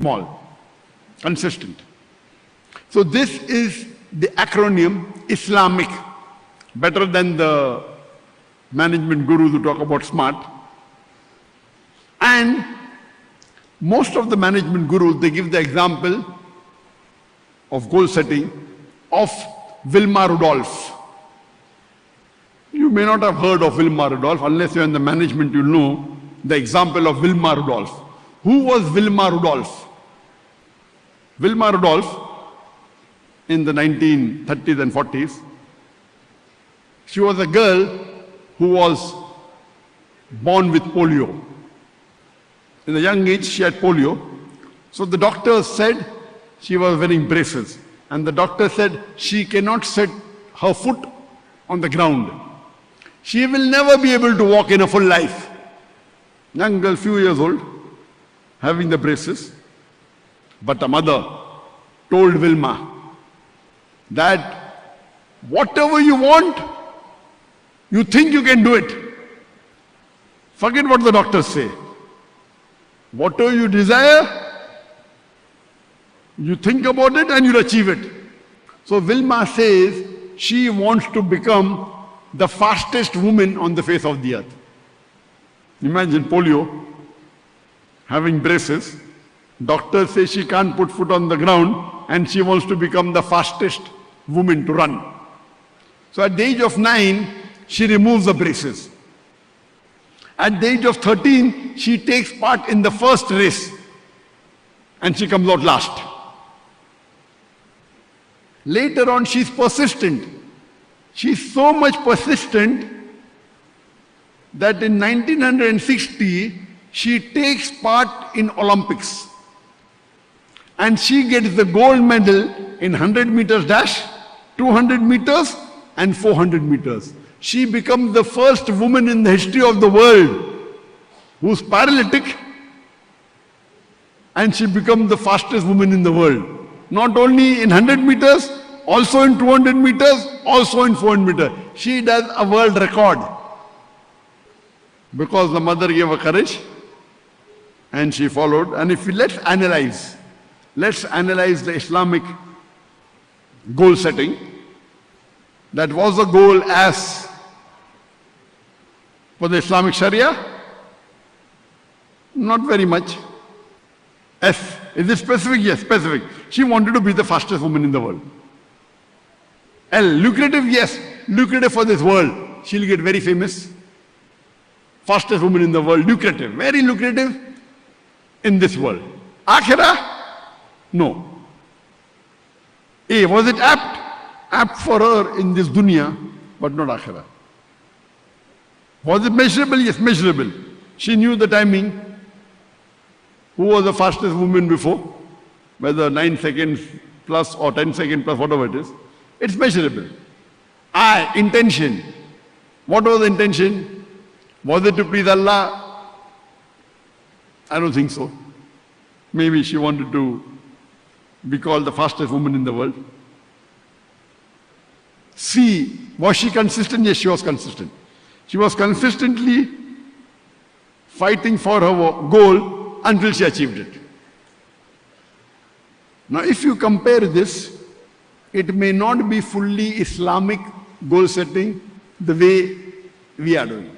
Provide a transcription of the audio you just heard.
small, consistent. So this is the acronym Islamic, better than the management gurus who talk about SMART. And most of the management gurus, they give the example of goal setting of Wilma Rudolph. You may not have heard of Wilma Rudolph. Unless you're in the management, you'll know the example of Wilma Rudolph. Who was Wilma Rudolph? Wilma Rudolph, in the 1930s and 40s, she was a girl who was born with polio. In a young age, she had polio. So the doctor said she was wearing braces. And the doctor said she cannot set her foot on the ground. She will never be able to walk in a full life. Young girl, few years old, having the braces. But a mother told Wilma that whatever you want, you think you can do it. Forget what the doctors say. Whatever you desire, you think about it and you'll achieve it. So Wilma says she wants to become the fastest woman on the face of the earth. Imagine polio, having braces. Doctors say she can't put foot on the ground and she wants to become the fastest woman to run. So at the age of 9, she removes the braces. At the age of 13, she takes part in the first race and she comes out last. Later on, she's persistent. She's so much persistent that in 1960, she takes part in Olympics. And she gets the gold medal in 100 meters dash, 200 meters and 400 meters. She becomes the first woman in the history of the world who's paralytic, and she becomes the fastest woman in the world. Not only in 100 meters, also in 200 meters, also in 400 meters. She does a world record because the mother gave her courage and she followed. And if we let's analyze the Islamic goal setting. That was the goal as for the Islamic Sharia? Not very much. S. Is it specific? Yes, specific. She wanted to be the fastest woman in the world. L. Lucrative? Yes, lucrative for this world. She'll get very famous. Fastest woman in the world, lucrative, very lucrative in this world. Akhirah? No. A. Was it apt? Apt for her in this dunya, but not akhirah. Was it measurable? Yes, measurable. She knew the timing. Who was the fastest woman before? Whether 9 seconds plus or 10 seconds plus, whatever it is. It's measurable. I. Intention. What was the intention? Was it to please Allah? I don't think so. Maybe she wanted to be called the fastest woman in the world. C. Was she consistent? Yes, she was consistent. She was consistently fighting for her goal until she achieved it. Now, if you compare this, it may not be fully Islamic goal setting the way we are doing.